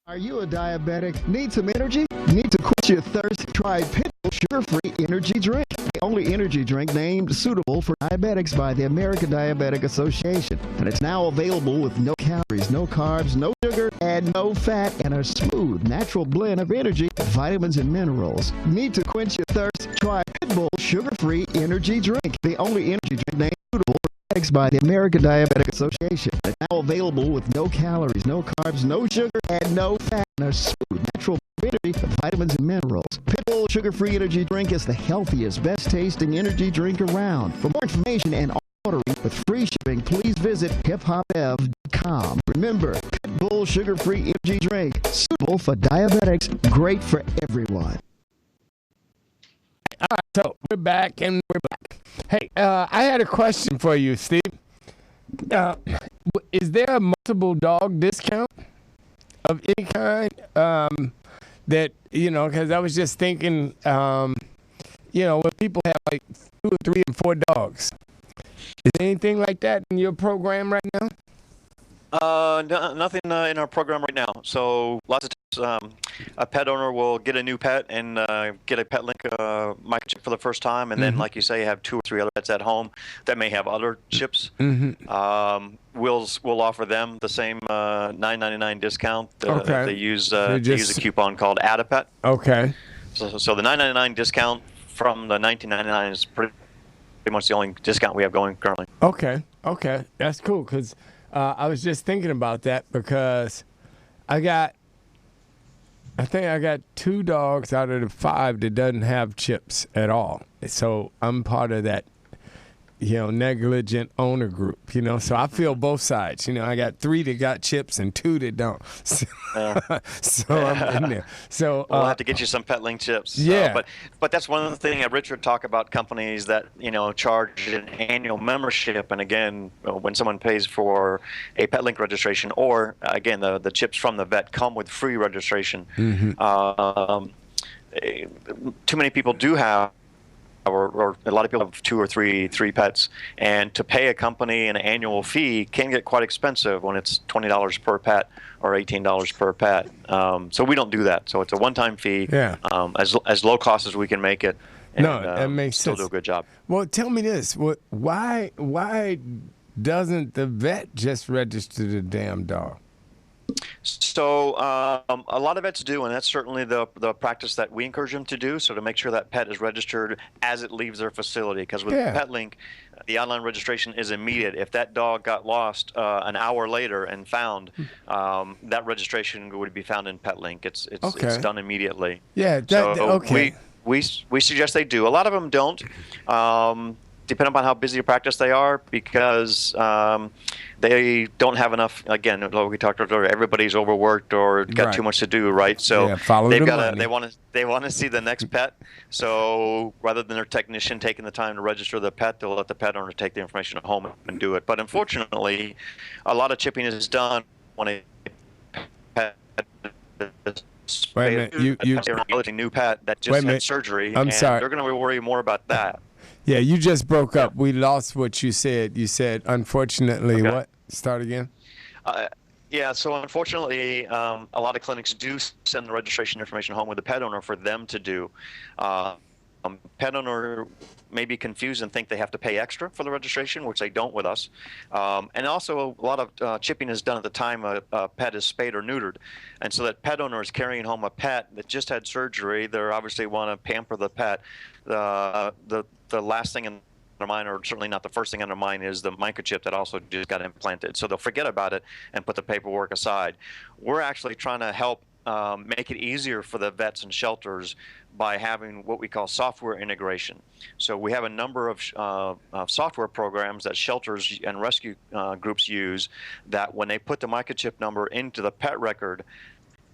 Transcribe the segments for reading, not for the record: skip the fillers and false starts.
Are you a diabetic? Need some energy? Need to quench your thirst? Try PETLINK sugar-free energy drink. The only energy drink named suitable for diabetics by the American Diabetic Association. And it's now available with no calories, no carbs, no sugar, and no fat, and a smooth, natural blend of energy, vitamins, and minerals. Need to quench your thirst? Try PETLINK sugar-free energy drink. The only energy drink named suitable for diabetics by the American Diabetic Association. It's now available with no calories, no carbs, no sugar, and no fat, and a smooth, natural energy, vitamins, and minerals. PETLINK sugar-free energy drink is the healthiest, best-tasting energy drink around. For more information and ordering with free shipping, please visit hiphopbev.com. Remember, PETLINK sugar-free energy drink, suitable for diabetics, great for everyone. All right, so we're back and we're back. Hey, I had a question for you, Steve. Is there a multiple dog discount of any kind? That, you know, because I was just thinking, you know, when people have like 2 or 3 and 4 dogs, is there anything like that in your program right now? Nothing in our program right now. So lots of times a pet owner will get a new pet and get a PETLINK microchip for the first time, and then, like you say, have 2 or 3 other pets at home that may have other chips. We'll offer them the same $9.99 discount. Okay. They use a coupon called Add a Pet. Okay. So the $9.99 discount from the $19.99 is pretty much the only discount we have going currently. Okay. Okay. That's cool, because I was just thinking about that, because I think I got 2 dogs out of the 5 that doesn't have chips at all. So I'm part of that, you know, negligent owner group, you know. So I feel both sides. You know, I got 3 that got chips and 2 that don't. So I'm in there. So we'll have to get you some PETLINK chips. Yeah. But that's one of the things that Richard talked about, companies that, you know, charge an annual membership. And again, when someone pays for a PETLINK registration, or again, the chips from the vet come with free registration. Too many people do have, or a lot of people have 2 or 3 pets, and to pay a company an annual fee can get quite expensive when it's $20 per pet or $18 per pet. So we don't do that. So it's a one-time fee, as low cost as we can make it. And, no, that makes still sense. do a good job. Well, tell me this: why doesn't the vet just register the damn dog? So a lot of vets do, and that's certainly the practice that we encourage them to do. So to make sure that pet is registered as it leaves their facility, because with PETLINK, the online registration is immediate. If that dog got lost an hour later and found, that registration would be found in PETLINK. It's done immediately. Yeah. We suggest they do. A lot of them don't. Depending upon how busy a practice they are, because they don't have enough. Again, like we talked about earlier, everybody's overworked or got too much to do, right? So they want to see the next pet. So rather than their technician taking the time to register the pet, they'll let the pet owner take the information at home and do it. But unfortunately, a lot of chipping is done when a pet Wait a minute, a new pet that just had surgery. I'm sorry. They're going to worry more about that. Yeah, you just broke up. We lost what you said. You said, unfortunately, what? Start again. Yeah, so unfortunately, a lot of clinics do send the registration information home with the pet owner for them to do. Pet owner may be confused and think they have to pay extra for the registration, which they don't with us. And also, a lot of chipping is done at the time a pet is spayed or neutered. And so that pet owner is carrying home a pet that just had surgery. They obviously want to pamper the pet. The last thing in their mind, or certainly not the first thing on their mind, is the microchip that also just got implanted. So they'll forget about it and put the paperwork aside. We're actually trying to help make it easier for the vets and shelters by having what we call software integration. So we have a number of software programs that shelters and rescue groups use, that when they put the microchip number into the pet record,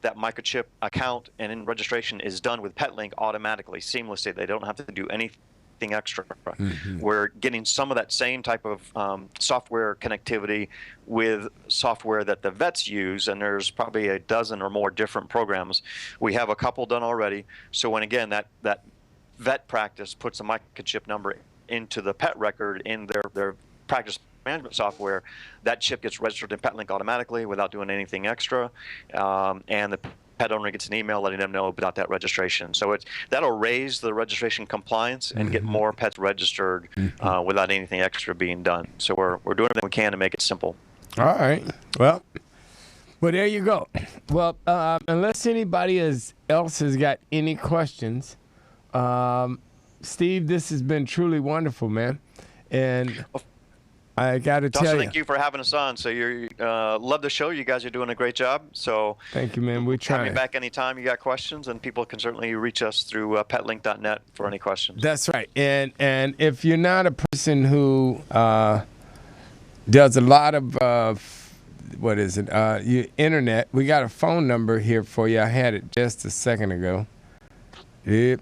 that microchip account and registration is done with PETLINK automatically, seamlessly. They don't have to do anything extra. We're getting some of that same type of software connectivity with software that the vets use, and there's probably a dozen or more different programs. We have a couple done already. So when, again, that vet practice puts a microchip number into the pet record in their practice management software, that chip gets registered in PETLINK automatically without doing anything extra, and the pet owner gets an email letting them know about that registration. So that'll raise the registration compliance and get more pets registered without anything extra being done. So we're doing everything we can to make it simple. All right. Well, there you go. Well, unless anybody else has got any questions, Steve, this has been truly wonderful, man. And I got to tell you. Thank you for having us on. So you love the show. You guys are doing a great job. So thank you, man. We try. Have me back anytime you got questions, and people can certainly reach us through petlink.net for any questions. That's right. And if you're not a person who does a lot of your internet, we got a phone number here for you. I had it just a second ago. There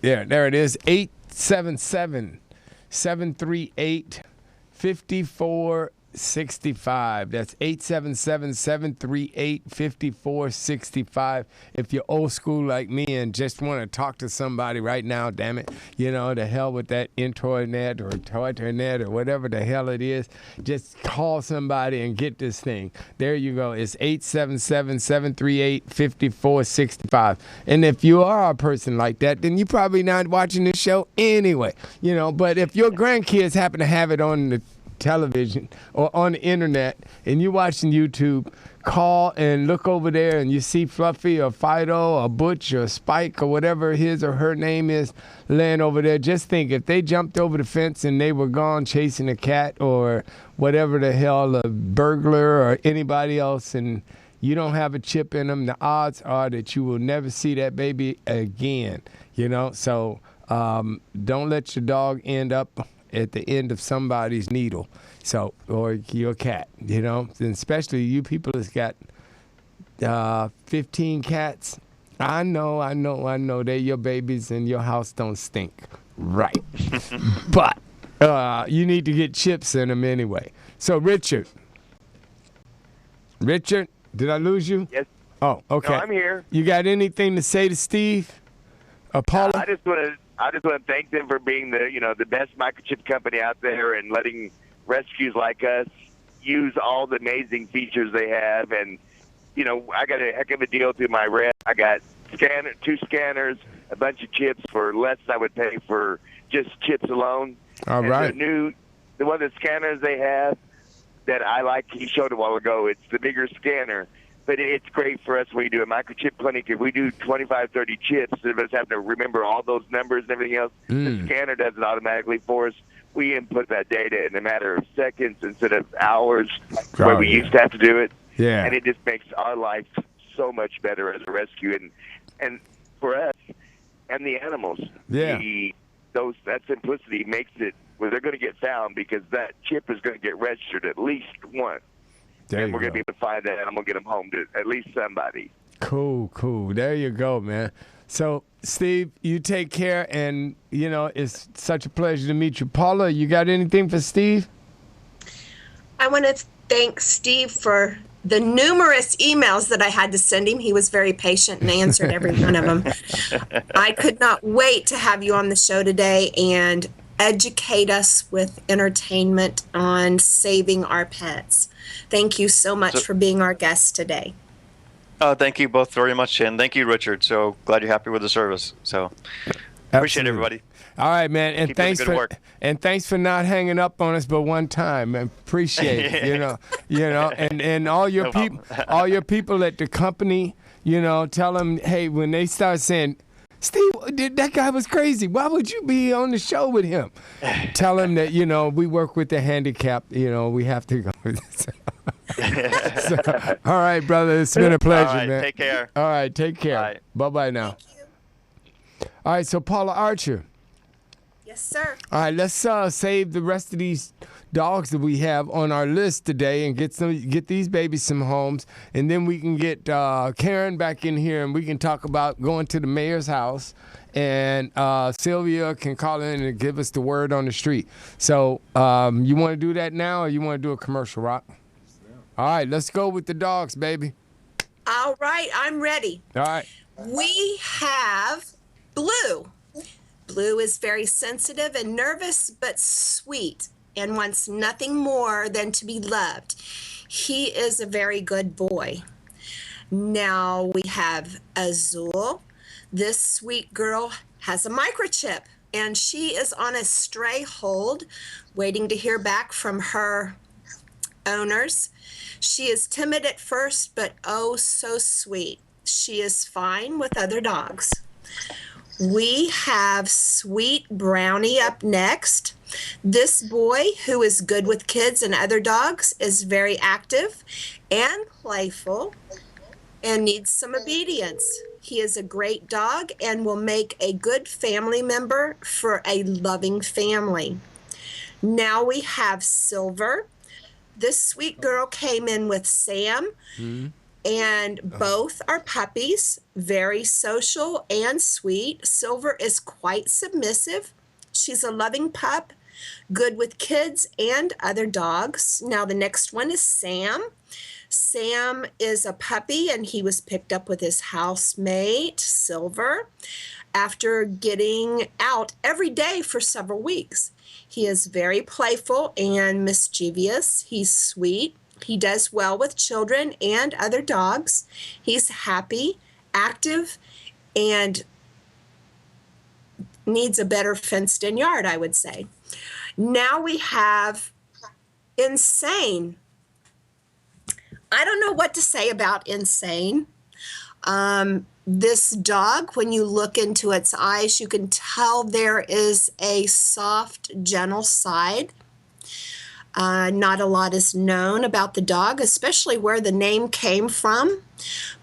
it is. 877-738-5465. That's 877-738-5465. If you're old school like me and just want to talk to somebody right now, damn it, the hell with that internet or toynet or whatever the hell it is, just call somebody and get this thing. There you go. It's 877-738-5465. And if you are a person like that, then you're probably not watching this show anyway, but if your grandkids happen to have it on the television or on the internet and you're watching YouTube, call and look over there and you see Fluffy or Fido or Butch or Spike or whatever his or her name is laying over there. Just think, if they jumped over the fence and they were gone chasing a cat or whatever the hell, a burglar or anybody else, and you don't have a chip in them, the odds are that you will never see that baby again, So don't let your dog end up at the end of somebody's needle, or your cat, and especially you people that's got 15 cats. I know they're your babies and your house don't stink, right? But you need to get chips in them anyway. So Richard, did I lose you? Yes. Oh, okay. No, I'm here. You got anything to say to Steve? Paula? I just want to thank them for being the best microchip company out there and letting rescues like us use all the amazing features they have. And I got a heck of a deal through my rep. I got 2 scanners, a bunch of chips for less than I would pay for just chips alone. All right. The one of the scanners they have that I like, he showed a while ago. It's the bigger scanner. But it's great for us when we do a microchip clinic. If we do 25, 30 chips, instead of us having to remember all those numbers and everything else, the scanner does it automatically for us. We input that data in a matter of seconds instead of hours, where we used to have to do it. Yeah. And it just makes our life so much better as a rescue. And for us and the animals, that simplicity makes it where they're going to get found, because that chip is going to get registered at least once. And we're going to be able to find that animal, get them home to at least somebody. Cool. There you go, man. So, Steve, you take care, and, it's such a pleasure to meet you. Paula, you got anything for Steve? I want to thank Steve for the numerous emails that I had to send him. He was very patient and answered every one of them. I could not wait to have you on the show today and educate us with entertainment on saving our pets. Thank you so much for being our guest today. Thank you both very much, and thank you, Richard. So glad you're happy with the service. So appreciate everybody. All right, man, and thanks for not hanging up on us but one time. I appreciate it. And all your all your people at the company, tell them, hey, when they start saying, Steve, that guy was crazy, why would you be on the show with him? Tell him that, we work with the handicapped, we have to go with this. All right, brother, it's been a pleasure, all right, man. Take care. All right, take care. Bye. Bye-bye now. All right, so Paula Archer. Yes, sir. All right, let's save the rest of these dogs that we have on our list today and get these babies some homes, and then we can get Karen back in here and we can talk about going to the mayor's house, and Sylvia can call in and give us the word on the street. So you want to do that now, or you want to do a commercial, Rock? All right, let's go with the dogs, baby. All right, I'm ready. All right. We have Blue. Blue is very sensitive and nervous, but sweet. and wants nothing more than to be loved. He is a very good boy. Now we have Azul. This sweet girl has a microchip, and she is on a stray hold, waiting to hear back from her owners. She is timid at first, but oh so sweet. She is fine with other dogs. We have Sweet Brownie up next. This boy, who is good with kids and other dogs, is very active and playful and needs some obedience. He is a great dog and will make a good family member for a loving family. Now we have Silver. This sweet girl came in with Sam, and both are puppies, very social and sweet. Silver is quite submissive. She's a loving pup, good with kids and other dogs. Now the next one is Sam. Sam is a puppy, and he was picked up with his housemate, Silver, after getting out every day for several weeks. He is very playful and mischievous. He's sweet. He does well with children and other dogs. He's happy, active, and needs a better fenced-in yard, I would say. Now we have Insane. I don't know what to say about Insane. This dog, when you look into its eyes, you can tell there is a soft, gentle side. Not a lot is known about the dog, especially where the name came from.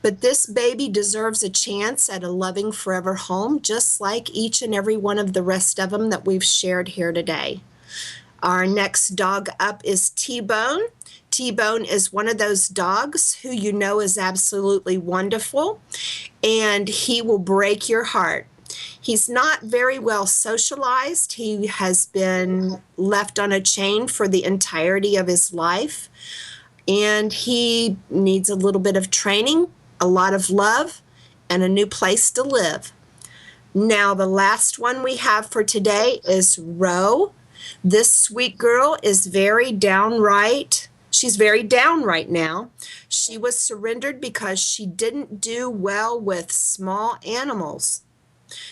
But this baby deserves a chance at a loving forever home, just like each and every one of the rest of them that we've shared here today. Our next dog up is T-Bone. T-Bone is one of those dogs who you know is absolutely wonderful, and he will break your heart. He's not very well socialized. He has been left on a chain for the entirety of his life, and he needs a little bit of training, a lot of love, and a new place to live. Now, the last one we have for today is Ro. This sweet girl is very downright. She's very down right now. She was surrendered because she didn't do well with small animals.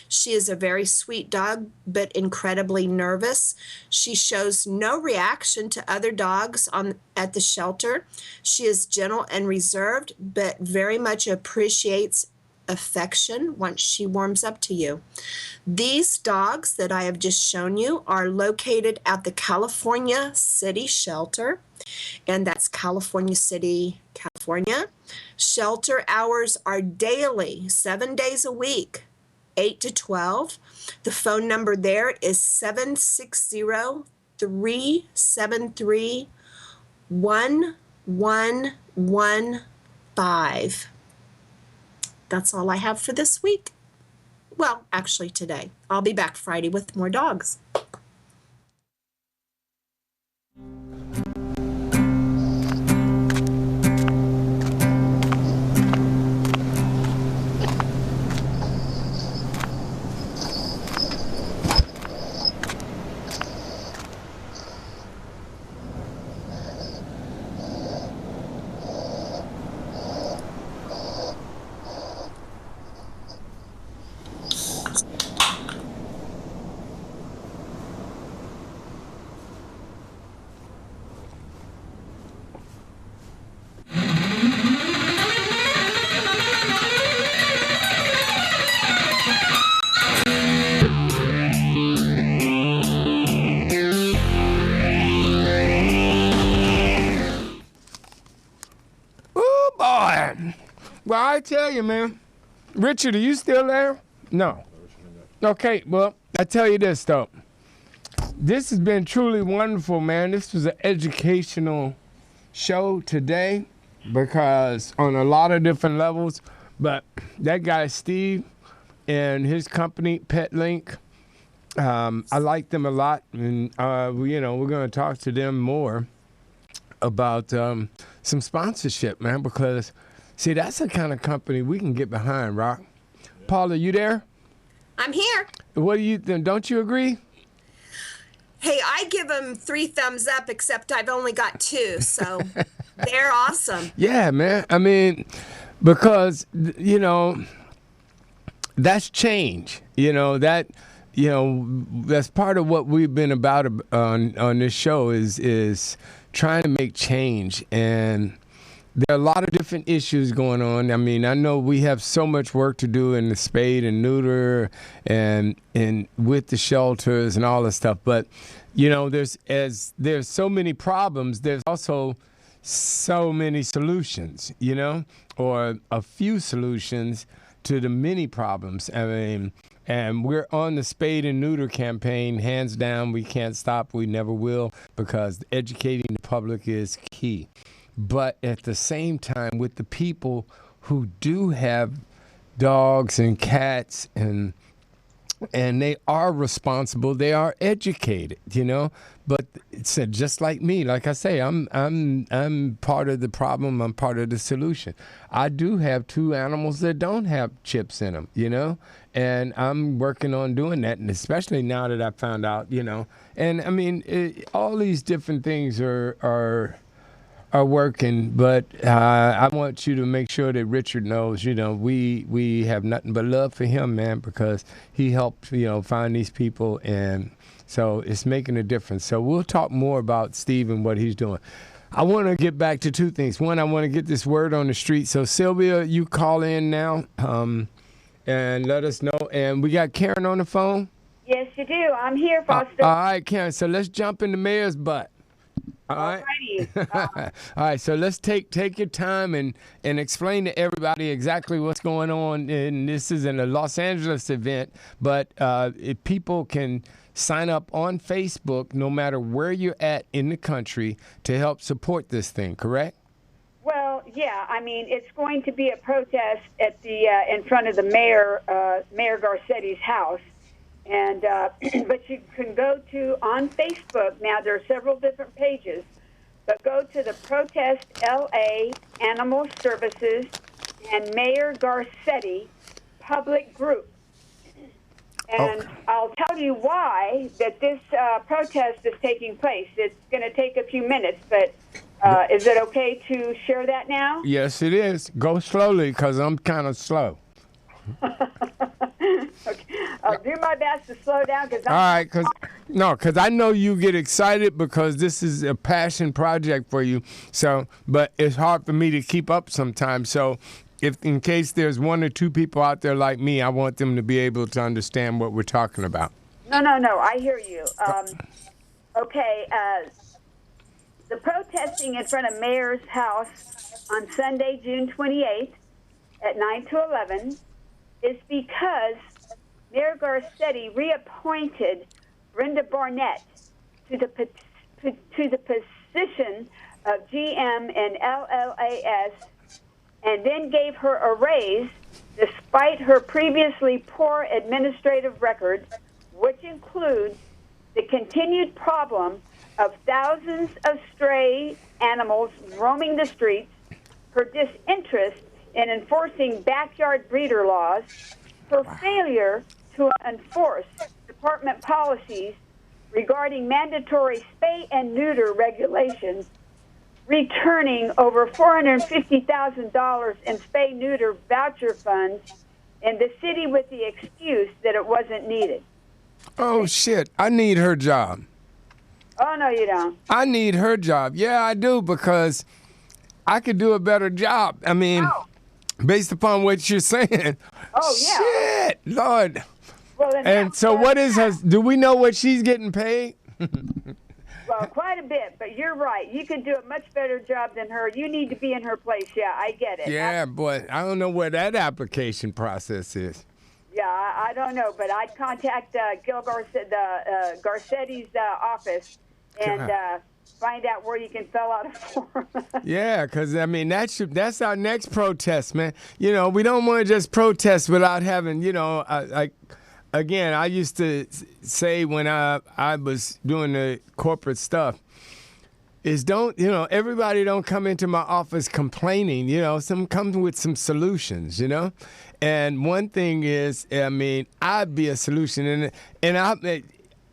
She is a very sweet dog, but incredibly nervous. She shows no reaction to other dogs at the shelter. She is gentle and reserved, but very much appreciates affection once she warms up to you. These dogs that I have just shown you are located at the California City Shelter, and that's California City, California. Shelter hours are daily, 7 days a week, 8 to 12. The phone number there is 760-373-1115. That's all I have for this week. Well, actually today. I'll be back Friday with more dogs. Well, I tell you, man. Richard, are you still there? No. Okay, well, I tell you this, though. This has been truly wonderful, man. This was an educational show today because on a lot of different levels. But that guy, Steve, and his company, PETLINK, I like them a lot. And, we're going to talk to them more about some sponsorship, man, because see, that's the kind of company we can get behind, Rock. Paula, you there? I'm here. What do you think? Don't you agree? Hey, I give them 3 thumbs up, except I've only got 2, so they're awesome. Yeah, man. I mean, because that's change. That's part of what we've been about on this show is trying to make change. And there are a lot of different issues going on. I mean, I know we have so much work to do in the spade and neuter and with the shelters and all this stuff. But, there's so many problems, there's also so many solutions, or a few solutions to the many problems. I mean, and we're on the spade and neuter campaign, hands down. We can't stop. We never will, because educating the public is key. But at the same time, with the people who do have dogs and cats and they are responsible, they are educated, But it's just like me. Like I say, I'm part of the problem. I'm part of the solution. I do have 2 animals that don't have chips in them, and I'm working on doing that. And especially now that I found out, and I mean, all these different things are working, but I want you to make sure that Richard knows, we have nothing but love for him, man, because he helped, find these people, and so it's making a difference. So we'll talk more about Steve and what he's doing. I want to get back to 2 things. One, I want to get this word on the street. So Sylvia, you call in now and let us know. And we got Karen on the phone. Yes, you do. I'm here, Foster. All right, Karen. So let's jump in the mayor's butt. All right. All right. So let's take your time and explain to everybody exactly what's going on. And this is in a Los Angeles event, but if people can sign up on Facebook, no matter where you're at in the country, to help support this thing. Correct? Well, yeah. I mean, it's going to be a protest at the in front of the Mayor Garcetti's house. And but you can go to on Facebook now. There are several different pages, but go to the Protest LA Animal Services and Mayor Garcetti public group, and I'll tell you why that this protest is taking place. It's going to take a few minutes, but is it okay to share that now? Yes, it is. Go slowly, because I'm kind of slow. Okay. I'll do my best to slow down because all right, because I know you get excited because this is a passion project for you. So, but it's hard for me to keep up sometimes. So, if in case there's 1 or 2 people out there like me, I want them to be able to understand what we're talking about. No. I hear you. Okay. The protesting in front of Mayor's house on Sunday, June 28th at 9 to 11 is because Mayor Garcetti reappointed Brenda Barnett to the position of GM and LLAS, and then gave her a raise despite her previously poor administrative record, which includes the continued problem of thousands of stray animals roaming the streets, her disinterest in enforcing backyard breeder laws, her failure to enforce department policies regarding mandatory spay and neuter regulations, returning over $450,000 in spay-neuter voucher funds in the city with the excuse that it wasn't needed. Oh, shit. I need her job. Oh, no, you don't. I need her job. Yeah, I do, because I could do a better job. I mean, based upon what you're saying. Oh, yeah. Shit, Lord. Well, then And so what is her, do we know what she's getting paid? Well, quite a bit, but you're right. You could do a much better job than her. You need to be in her place. Yeah, I get it. Yeah, but I don't know what that application process is. Yeah, I don't know, but I'd contact Garcetti's office and find out where you can fill out a form. Yeah, because, I mean, that's our next protest, man. You know, we don't want to just protest without having, you know, again, I used to say when I was doing the corporate stuff, is everybody don't come into my office complaining, some come with some solutions, And one thing is, I mean, I'd be a solution. And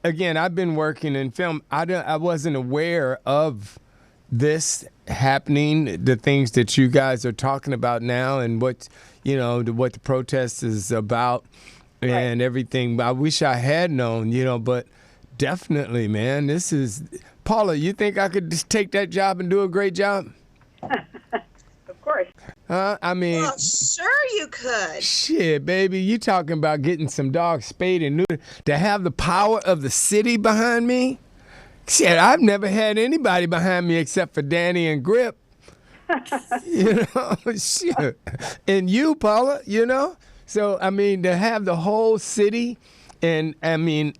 again, I've been working in film. I wasn't aware of this happening, the things that you guys are talking about now, and what the protest is about, and everything. I wish I had known, but definitely, man, this is Paula. You think I could just take that job and do a great job? Of course. I mean, Well, sure you could. shit, baby, you talking about getting some dogs spayed and neutered to have the power of the city behind me? Shit, I've never had anybody behind me except for Danny and Grip. Shit. And you, Paula, So, I mean, to have the whole city and, an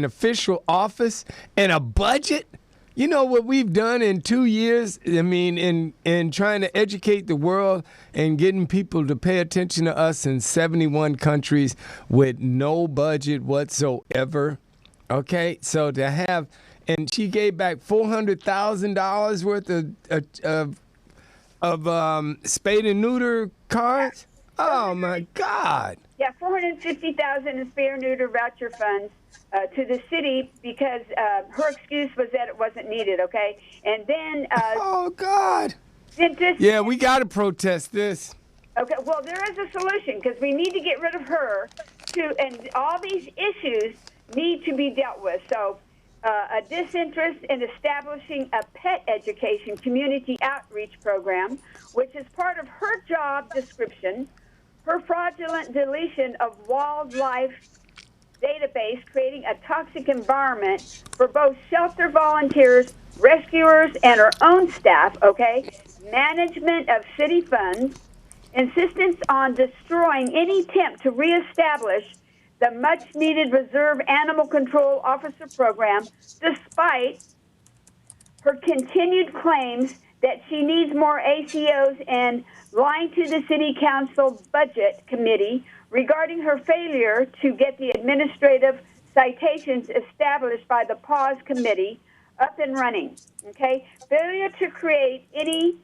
official office and a budget. You know what we've done in 2 years? I mean, in trying to educate the world and getting people to pay attention to us in 71 countries with no budget whatsoever. Okay, so to have, and she gave back $400,000 worth of spade and neuter cards. Oh my God! Yeah, $450,000 in spay or neuter voucher funds to the city because her excuse was that it wasn't needed. Okay, and then oh God! Then yeah, we got to protest this. Okay, well there is a solution because we need to get rid of her and all these issues need to be dealt with. So a disinterest in establishing a pet education community outreach program, which is part of her job description. Her fraudulent deletion of wildlife database, creating a toxic environment for both shelter volunteers, rescuers, and her own staff, okay? Management of city funds, insistence on destroying any attempt to reestablish the much-needed reserve animal control officer program, despite her continued claims that she needs more ACOs and lying to the City Council Budget Committee regarding her failure to get the administrative citations established by the PAWS Committee up and running. Okay? Failure to create any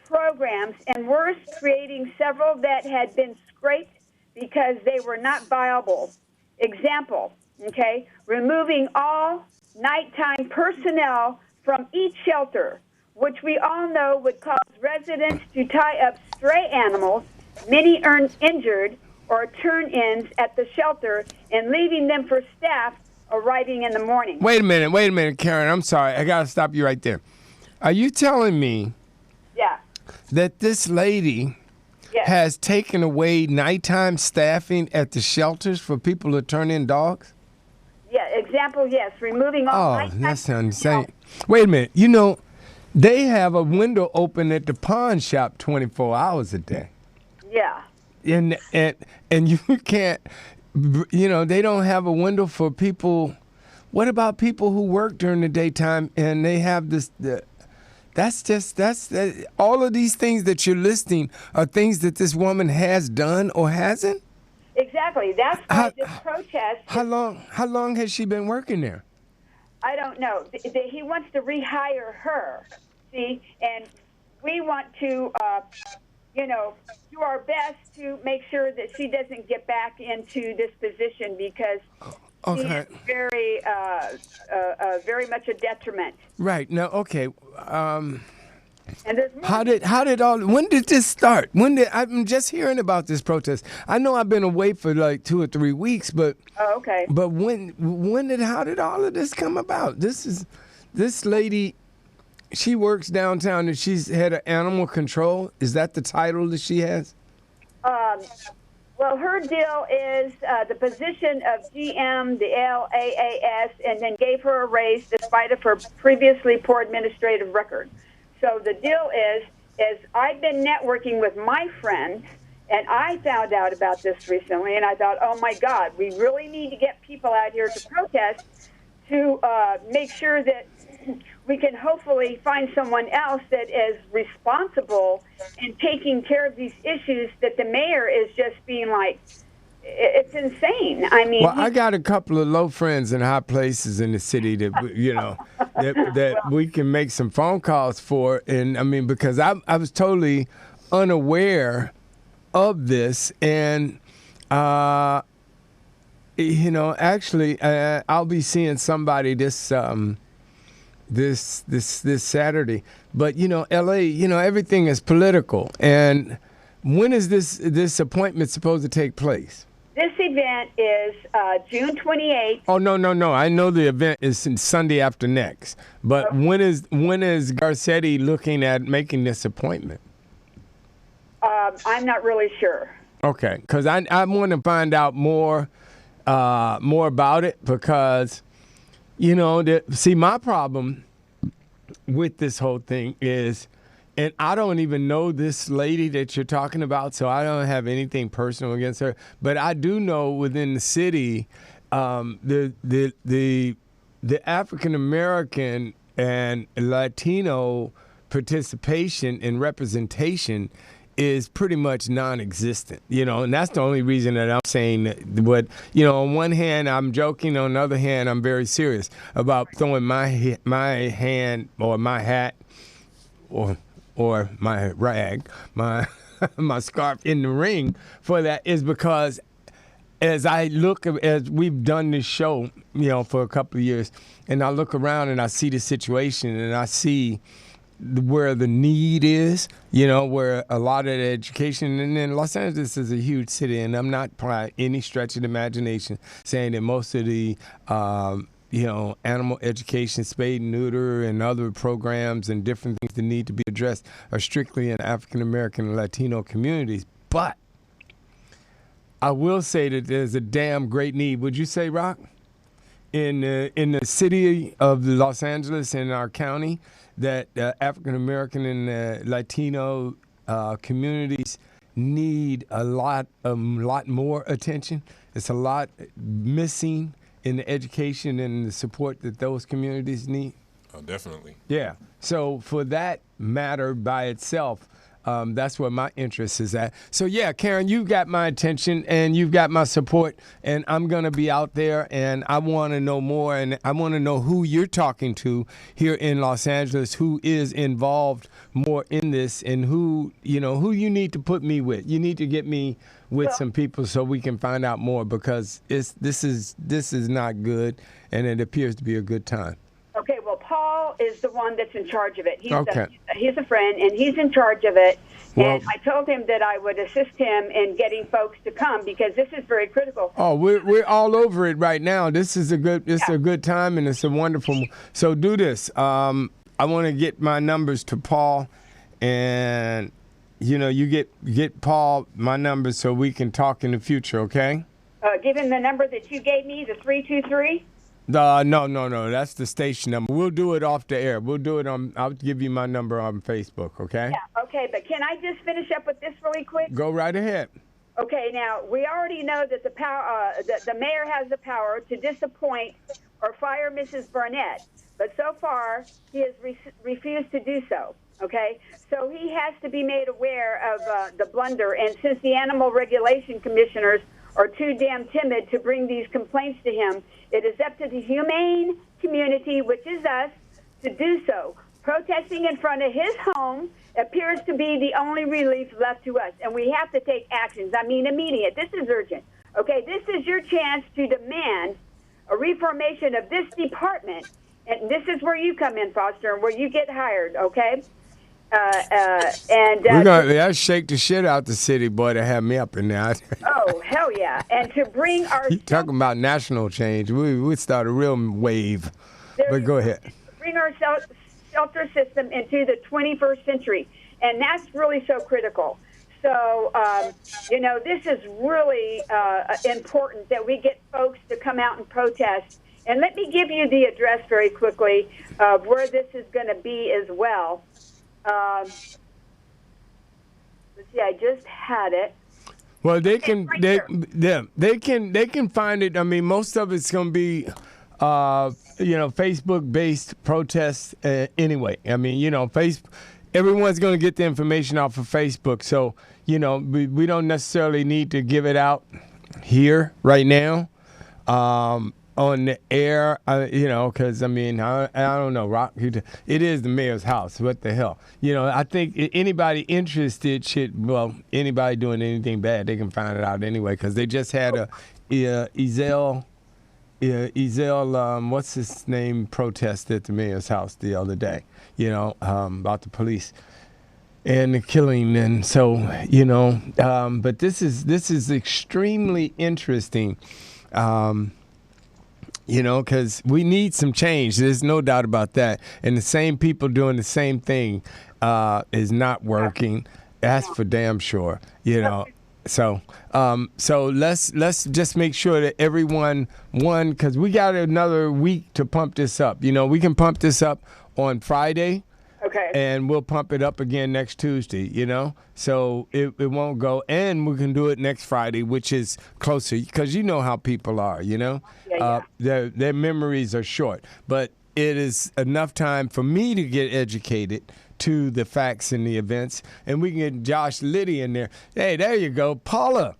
programs, and worse, creating several that had been scraped because they were not viable. Example, okay? Removing all nighttime personnel from each shelter, which we all know would cause residents to tie up stray animals, many injured, or turn-ins at the shelter, and leaving them for staff arriving in the morning. Wait a minute, Karen. I'm sorry. I got to stop you right there. Are you telling me that this lady has taken away nighttime staffing at the shelters for people to turn in dogs? Yeah, example, yes. Removing all nighttime that sounds insane. Wait a minute. They have a window open at the pawn shop 24 hours a day. Yeah. And you can't, they don't have a window for people. What about people who work during the daytime and they have this, all of these things that you're listing are things that this woman has done or hasn't? Exactly. That's why this protest. How long has she been working there? I don't know. He wants to rehire her, see, and we want to, do our best to make sure that she doesn't get back into this position because she is very much a detriment. Right. Now, okay. And there's more. When did this start? I'm just hearing about this protest. I know I've been away for like 2 or 3 weeks, but okay. But how did all of this come about? This lady, she works downtown and she's head of animal control. Is that the title that she has? Well, her deal is the position of GM, the LAAS, and then gave her a raise despite of her previously poor administrative record. So the deal is I've been networking with my friends, and I found out about this recently, and I thought, oh, my God, we really need to get people out here to protest to make sure that we can hopefully find someone else that is responsible in taking care of these issues that the mayor is just being like, it's insane. I mean, well, I got a couple of low friends in high places in the city that that we can make some phone calls for, and I mean because I was totally unaware of this, and Actually, I'll be seeing somebody this Saturday. But LA, everything is political. And when is this appointment supposed to take place? This event is June 28th. Oh, no. I know the event is Sunday after next. But when is Garcetti looking at making this appointment? I'm not really sure. Okay, because I want to find out more about it because, see, my problem with this whole thing is, and I don't even know this lady that you're talking about, so I don't have anything personal against her. But I do know within the city, the African American and Latino participation and representation is pretty much non-existent, and that's the only reason that I'm saying that. But on one hand I'm joking, on the other hand I'm very serious about throwing my hand or my hat or my rag, my scarf in the ring for that, is because as we've done this show, for a couple of years, and I look around and I see the situation and I see where the need is, where a lot of the education, and then Los Angeles is a huge city, and I'm not by any stretch of the imagination saying that most of the, animal education, spade and neuter, and other programs and different things that need to be addressed are strictly in African American and Latino communities. But I will say that there's a damn great need. Would you say, Rock? In the city of Los Angeles and our county, that African American and Latino communities need a lot more attention. It's a lot missing in the education and the support that those communities need. Oh, definitely. Yeah. So for that matter by itself, that's where my interest is at. So yeah, Karen, you've got my attention and you've got my support, and I'm going to be out there, and I want to know more, and I want to know who you're talking to here in Los Angeles, who is involved more in this, and who you need to put me with. You need to get me with some people so we can find out more, because this is not good, and it appears to be a good time. Okay, well, Paul is the one that's in charge of it. He's Okay. a friend, and he's in charge of it. Well, and I told him that I would assist him in getting folks to come, because this is very critical. Oh, we're all over it right now. This is a good time, and it's a wonderful. So do this. I want to get my numbers to Paul, and you get Paul my numbers so we can talk in the future. Okay? Give him the number that you gave me, the 323. No. That's the station number. We'll do it off the air. We'll do it I'll give you my number on Facebook, okay? Yeah, okay, but can I just finish up with this really quick? Go right ahead. Okay, now, we already know that the mayor has the power to disappoint or fire Mrs. Barnett, but so far he has refused to do so, okay? So he has to be made aware of the blunder, and since the animal regulation commissioners are too damn timid to bring these complaints to him, it is up to the humane community, which is us, to do so. Protesting in front of his home appears to be the only relief left to us, and we have to take actions. I mean, immediate. This is urgent. Okay, this is your chance to demand a reformation of this department, and this is where you come in, Foster, and where you get hired, okay? We're gonna shake the shit out the city, boy, to have me up in there. Oh, hell yeah. And to bring our... You talking about national change. We start a real wave. But go ahead. Bring our shelter system into the 21st century. And that's really so critical. So, this is really important that we get folks to come out and protest. And let me give you the address very quickly of where this is going to be as well. Let's see, I just had it. Well, they can find it. I mean, most of it's going to be, Facebook-based protests anyway. I mean, everyone's going to get the information off of Facebook. So, we don't necessarily need to give it out here right now. On the air, because, I don't know, Rock, it is the mayor's house. What the hell? I think anybody interested anybody doing anything bad, they can find it out anyway, because they just had a Ezel, what's his name, protested at the mayor's house the other day, about the police and the killing. And so, but this is extremely interesting, because we need some change. There's no doubt about that. And the same people doing the same thing is not working. That's for damn sure, So, let's just make sure that everyone won, because we got another week to pump this up. We can pump this up on Friday. Okay. And we'll pump it up again next Tuesday, So it won't go. And we can do it next Friday, which is closer, because you know how people are, Yeah. Their memories are short. But it is enough time for me to get educated to the facts and the events. And we can get Josh Liddy in there. Hey, there you go. Paula.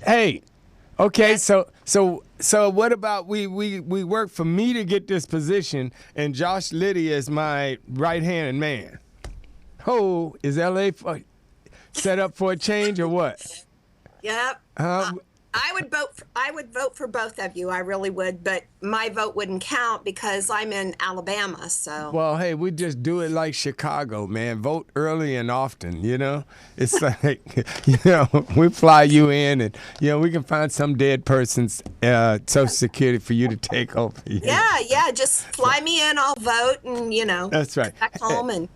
Hey. Okay, so what about we work for me to get this position, and Josh Liddy is my right-hand man. Is LA set up for a change or what? Yep. I would vote for both of you. I really would, but my vote wouldn't count because I'm in Alabama. So. Well, hey, we just do it like Chicago, man. Vote early and often. It's like we fly you in, and we can find some dead person's Social Security for you to take over. Yeah. Just fly me in. I'll vote, and That's right. Back home, and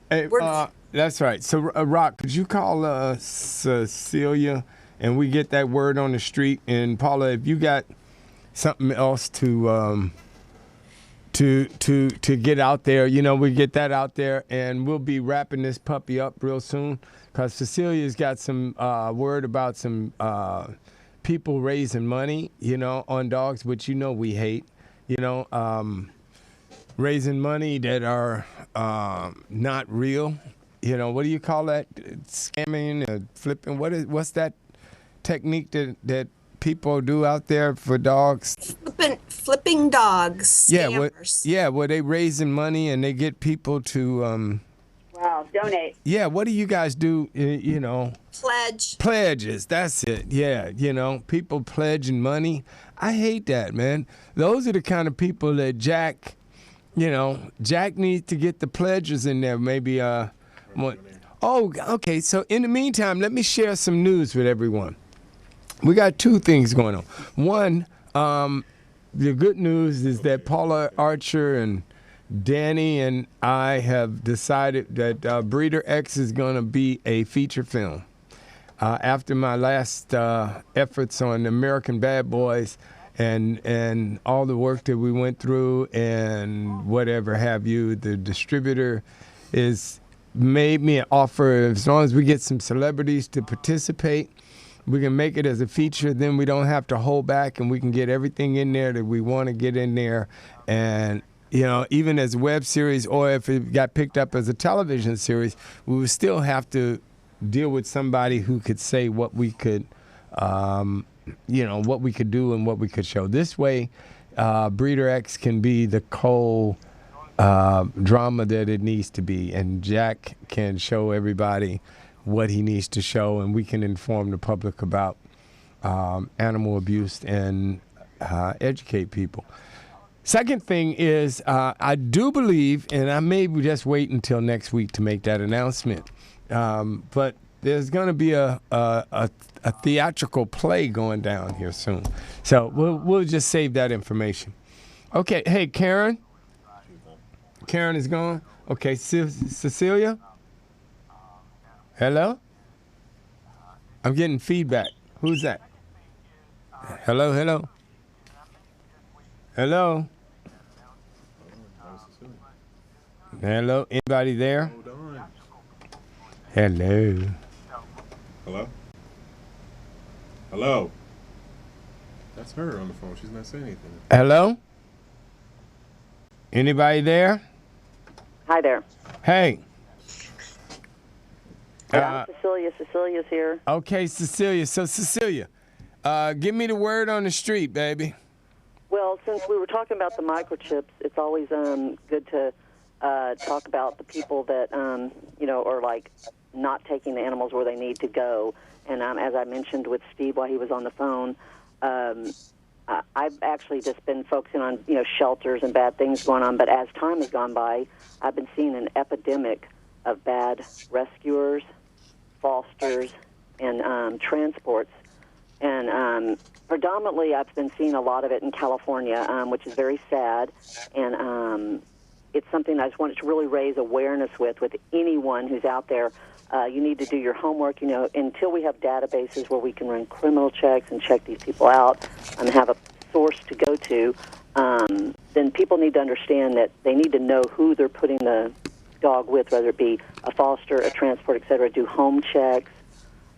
that's right. So, Rock, could you call Cecilia? And we get that word on the street. And Paula, if you got something else to get out there, we get that out there, and we'll be wrapping this puppy up real soon, because Cecilia's got some word about some people raising money, on dogs, which we hate, raising money that are not real. What do you call that? Scamming, flipping. What's that technique that people do out there for dogs? Flipping dogs. Scammers. Where they raising money and they get people to donate. Yeah, what do you guys do? Pledges. That's it. Yeah, people pledging money. I hate that, man. Those are the kind of people that Jack needs to get the pledges in there. Maybe okay. So in the meantime, let me share some news with everyone. We got two things going on. One, the good news is that Paula Archer and Danny and I have decided that Breeder X is going to be a feature film. After my last efforts on American Bad Boys and all the work that we went through and whatever have you, the distributor made me an offer. As long as we get some celebrities to participate, we can make it as a feature. Then we don't have to hold back, and we can get everything in there that we want to get in there. And even as a web series, or if it got picked up as a television series, we would still have to deal with somebody who could say what we could, what we could do and what we could show. This way, Breeder X can be the drama that it needs to be, and Jack can show everybody what he needs to show, and we can inform the public about animal abuse and educate people. Second thing is, I do believe, and I may just wait until next week to make that announcement, but there's going to be a theatrical play going down here soon. So we'll just save that information. Okay, hey, Karen. Karen is gone. Okay, Cecilia? Hello? I'm getting feedback. Who's that? Hello? Hello? Anybody there? Hello? Hello? That's her on the phone. She's not saying anything. Hello? Anybody there? Hi there. Hey. I'm Cecilia. Cecilia's here. Okay, Cecilia. So, Cecilia, give me the word on the street, baby. Well, since we were talking about the microchips, it's always good to talk about the people that, are like not taking the animals where they need to go. And as I mentioned with Steve while he was on the phone, I've actually just been focusing on, shelters and bad things going on. But as time has gone by, I've been seeing an epidemic of bad rescuers, fosters, and transports. And predominantly, I've been seeing a lot of it in California, which is very sad. And it's something I just wanted to really raise awareness with anyone who's out there. You need to do your homework. Until we have databases where we can run criminal checks and check these people out and have a source to go to, then people need to understand that they need to know who they're putting the dog with, whether it be a foster, a transport, et cetera. Do home checks.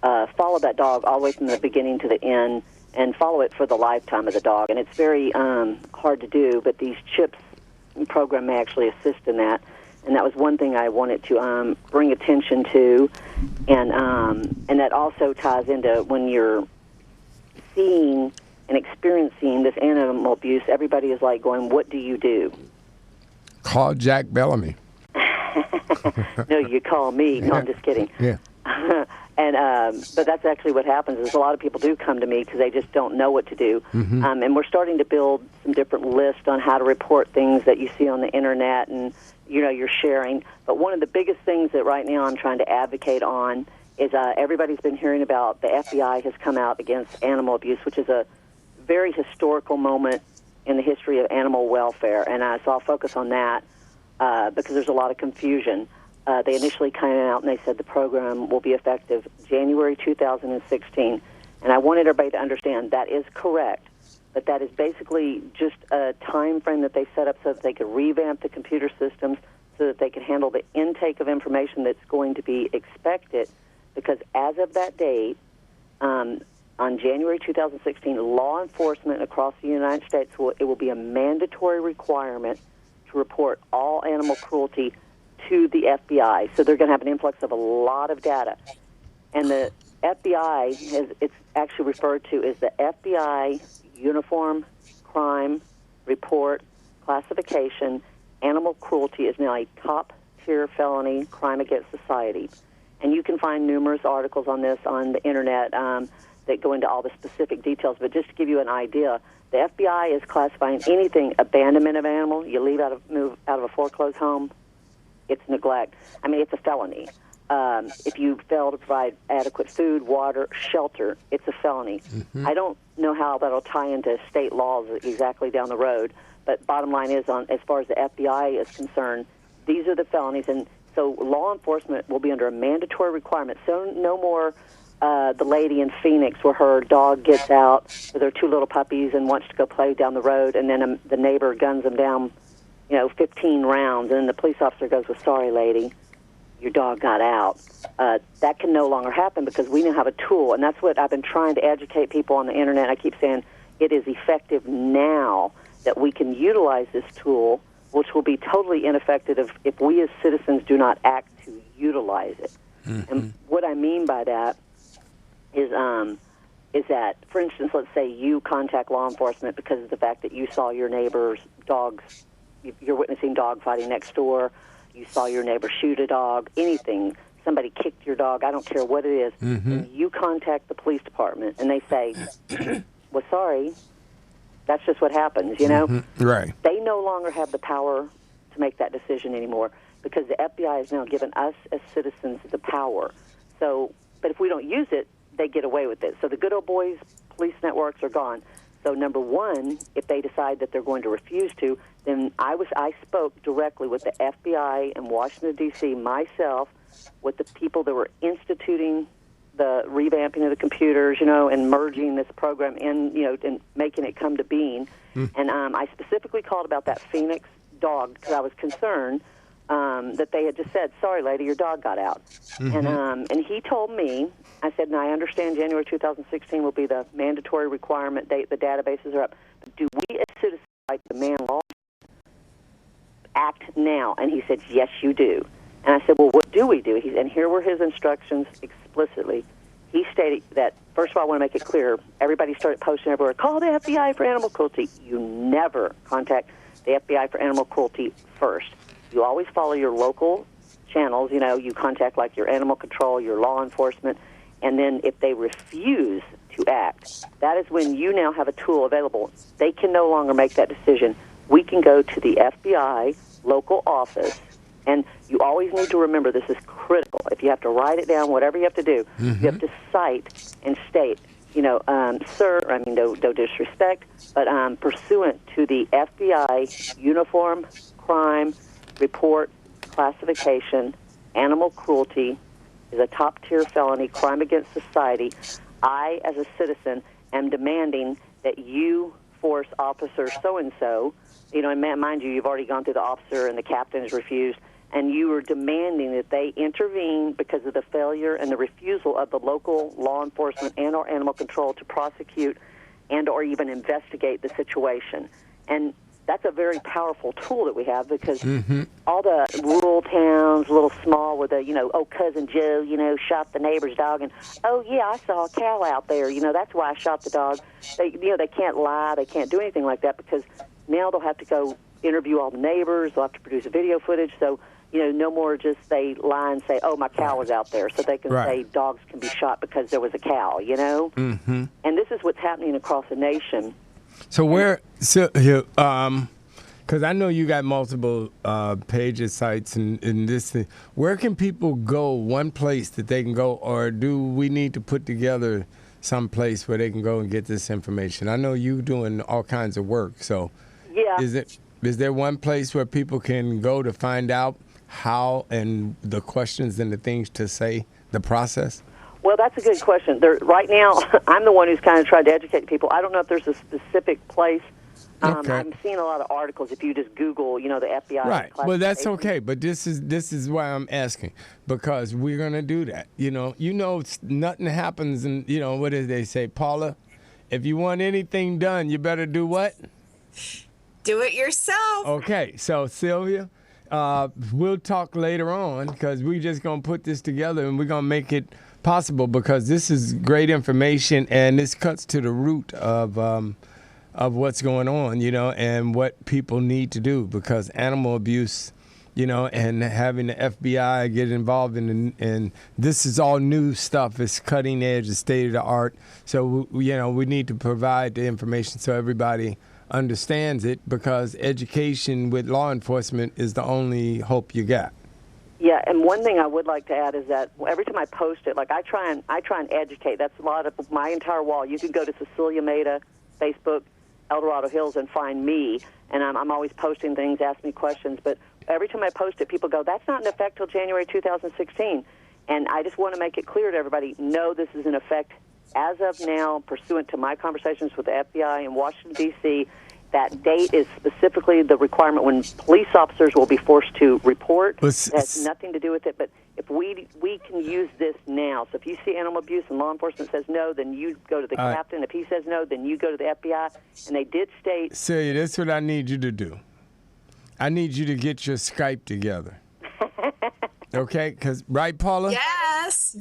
Follow that dog all the way from the beginning to the end, and follow it for the lifetime of the dog. And it's very hard to do, but these CHIPS program may actually assist in that. And that was one thing I wanted to bring attention to, and that also ties into when you're seeing and experiencing this animal abuse. Everybody is like going, "What do you do?" Call Jack Bellamy. No, you call me. No, I'm just kidding. Yeah. But that's actually what happens is a lot of people do come to me because they just don't know what to do. Mm-hmm. And we're starting to build some different lists on how to report things that you see on the internet and, you're sharing. But one of the biggest things that right now I'm trying to advocate on is everybody's been hearing about the FBI has come out against animal abuse, which is a very historical moment in the history of animal welfare. And so I'll focus on that because there's a lot of confusion. They initially came out and they said the program will be effective January 2016. And I wanted everybody to understand that is correct, but that is basically just a time frame that they set up so that they could revamp the computer systems so that they could handle the intake of information that's going to be expected. Because as of that date, on January 2016, law enforcement across the United States, it will be a mandatory requirement to report all animal cruelty to the FBI. So they're going to have an influx of a lot of data. And the FBI, it's actually referred to as the FBI Uniform Crime Report Classification. Animal cruelty is now a top-tier felony crime against society. And you can find numerous articles on this on the Internet that go into all the specific details. But just to give you an idea, the FBI is classifying anything abandonment of animal, you leave out of a foreclosed home, it's neglect. I mean, it's a felony. If you fail to provide adequate food, water, shelter, it's a felony. Mm-hmm. I don't know how that'll tie into state laws exactly down the road, but bottom line is, as far as the FBI is concerned, these are the felonies, and so law enforcement will be under a mandatory requirement. So no more the lady in Phoenix where her dog gets out with her two little puppies and wants to go play down the road, and then the neighbor guns them down 15 rounds, and then the police officer goes, "Well, sorry, lady, your dog got out." That can no longer happen because we now have a tool, and that's what I've been trying to educate people on the Internet. I keep saying it is effective now that we can utilize this tool, which will be totally ineffective if we as citizens do not act to utilize it. Mm-hmm. And what I mean by that is that, for instance, let's say you contact law enforcement because of the fact that you saw your neighbor's dogs, you're witnessing dog fighting next door, you saw your neighbor shoot a dog, anything, somebody kicked your dog, I don't care what it is, mm-hmm. and you contact the police department and they say, "Well, sorry, that's just what happens, Mm-hmm. Right. They no longer have the power to make that decision anymore because the FBI has now given us as citizens the power. So, but if we don't use it, they get away with it. So the good old boys police networks are gone. So number one, if they decide that they're going to refuse to, then I spoke directly with the FBI in Washington, D.C., myself, with the people that were instituting the revamping of the computers, and merging this program in, and making it come to being. And I specifically called about that Phoenix dog because I was concerned that they had just said, "Sorry, lady, your dog got out." Mm-hmm. And he told me, I said, "Now I understand January 2016 will be the mandatory requirement date. The databases are up. But do we as citizens, like the man law, act now?" And he said, "Yes, you do." And I said, "Well, what do we do?" And here were his instructions explicitly. He stated that, first of all, I want to make it clear, everybody started posting everywhere, "Call the FBI for animal cruelty." You never contact the FBI for animal cruelty first. You always follow your local channels. You contact like your animal control, your law enforcement, and then if they refuse to act. That is when you now have a tool available. They can no longer make that decision. We can go to the FBI local office, and you always need to remember this is critical. If you have to write it down, whatever you have to do, you have to cite and state, sir, I mean, no disrespect, but pursuant to the FBI Uniform Crime Report Classification, animal cruelty is a top-tier felony, crime against society. I, as a citizen, am demanding that you force officer so-and-so, and mind you, you've already gone through the officer and the captain has refused, and you are demanding that they intervene because of the failure and the refusal of the local law enforcement and or animal control to prosecute and or even investigate the situation. And that's a very powerful tool that we have because all the rural towns, little small, where Cousin Joe, shot the neighbor's dog, and, I saw a cow out there, that's why I shot the dog. They can't lie, they can't do anything like that because now they'll have to go interview all the neighbors, they'll have to produce a video footage, so, no more just they lie and say, my cow was out there, so they can say dogs can be shot because there was a cow, And this is what's happening across the nation. So because I know you got multiple pages, sites, and this thing. Where can people go? One place that they can go, or do we need to put together some place where they can go and get this information? I know you doing all kinds of work. So, is there one place where people can go to find out how and the questions and the things to say, the process? Well, that's a good question. Right now, I'm the one who's kind of tried to educate people. I don't know if there's a specific place. Okay. I'm seeing a lot of articles. If you just Google, the FBI. Right. Well, that's okay. But this is why I'm asking, because we're gonna do that. Nothing happens, and what did they say, Paula? If you want anything done, you better do what? Do it yourself. Okay. So Sylvia, we'll talk later on because we're just gonna put this together and we're gonna make it possible because this is great information and this cuts to the root of what's going on, and what people need to do because animal abuse, and having the FBI get involved and this is all new stuff. It's cutting edge, it's state of the art. So, we need to provide the information so everybody understands it because education with law enforcement is the only hope you got. Yeah, and one thing I would like to add is that every time I post it, like I try and educate. That's a lot of my entire wall. You can go to Cecilia Maida, Facebook, El Dorado Hills, and find me. And I'm always posting things, ask me questions. But every time I post it, people go, "That's not in effect till January 2016." And I just want to make it clear to everybody: no, this is in effect as of now, pursuant to my conversations with the FBI in Washington D.C. That date is specifically the requirement when police officers will be forced to report. It has nothing to do with it, but if we can use this now. So if you see animal abuse and law enforcement says no, then you go to the captain. If he says no, then you go to the FBI. And they did state... Celia, that's what I need you to do. I need you to get your Skype together. Okay? Because, right, Paula? Yes.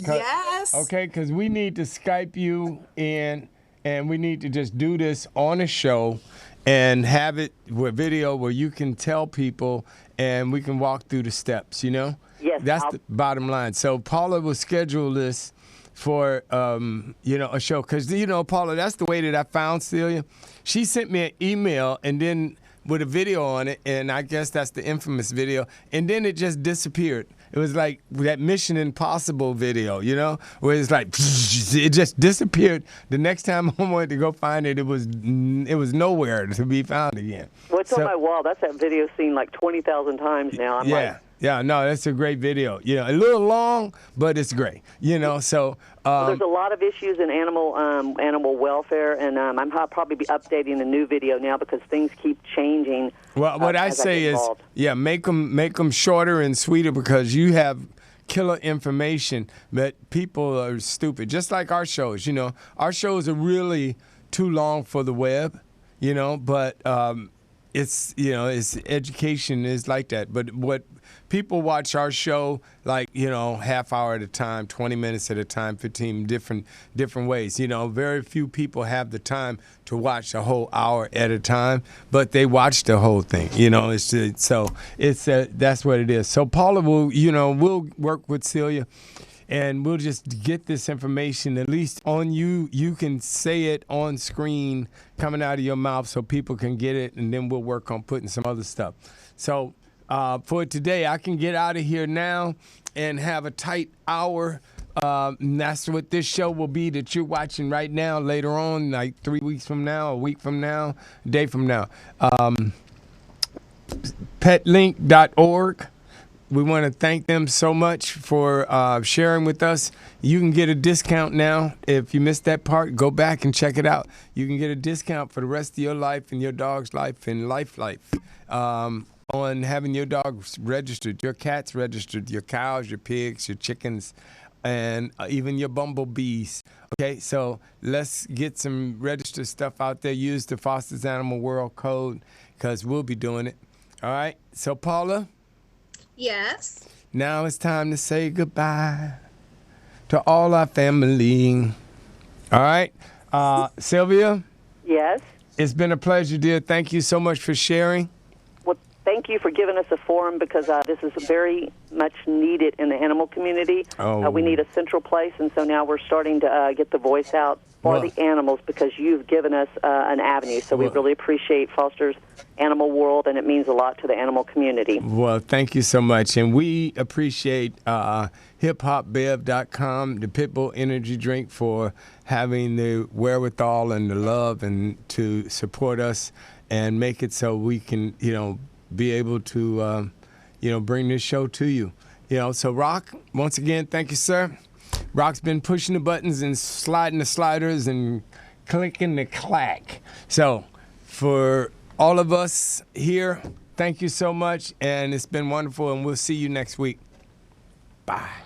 Okay, because we need to Skype you in, and we need to just do this on a show and have it with video where you can tell people and we can walk through the steps, Yes. That's the bottom line. So Paula will schedule this for, a show. Because, Paula, that's the way that I found Celia. She sent me an email and then with a video on it, and I guess that's the infamous video, and then it just disappeared. It was like that Mission Impossible video, where it's like it just disappeared. The next time I wanted to go find it, it was nowhere to be found again. Well, it's on my wall. That's that video seen like 20,000 times now. Yeah, no, that's a great video. A little long, but it's great. So there's a lot of issues in animal welfare, and I'll probably be updating the new video now because things keep changing. Well, what I say is, make them shorter and sweeter because you have killer information, but people are stupid. Just like our shows, our shows are really too long for the web, but it's education is like that. But what people watch our show like, half hour at a time, 20 minutes at a time, 15 different ways. Very few people have the time to watch a whole hour at a time, but they watch the whole thing. That's what it is. So Paula will, we'll work with Celia and we'll just get this information at least on you. You can say it on screen coming out of your mouth so people can get it, and then we'll work on putting some other stuff. So for today, I can get out of here now and have a tight hour. And that's what this show will be that you're watching right now, later on, like 3 weeks from now, a week from now, a day from now. PETLINK.org. We want to thank them so much for sharing with us. You can get a discount now. If you missed that part, go back and check it out. You can get a discount for the rest of your life and your dog's life and life on having your dogs registered, your cats registered, your cows, your pigs, your chickens, and even your bumblebees. Okay, so let's get some registered stuff out there. Use the Foster's Animal World Code because we'll be doing it. All right, so Paula? Yes. Now it's time to say goodbye to all our family. All right. Sylvia? Yes? It's been a pleasure, dear. Thank you so much for sharing. Well, thank you for giving us a forum because this is very much needed in the animal community. We need a central place, and so now we're starting to get the voice out for the animals because you've given us an avenue. So we really appreciate Foster's Animal World, and it means a lot to the animal community. Well, thank you so much. And we appreciate hiphopbev.com, the Pitbull Energy Drink, for having the wherewithal and the love and to support us and make it so we can, be able to, bring this show to you. So Rock, once again, thank you, sir. Rock's been pushing the buttons and sliding the sliders and clicking the clack. So for all of us here, thank you so much, and it's been wonderful, and we'll see you next week. Bye.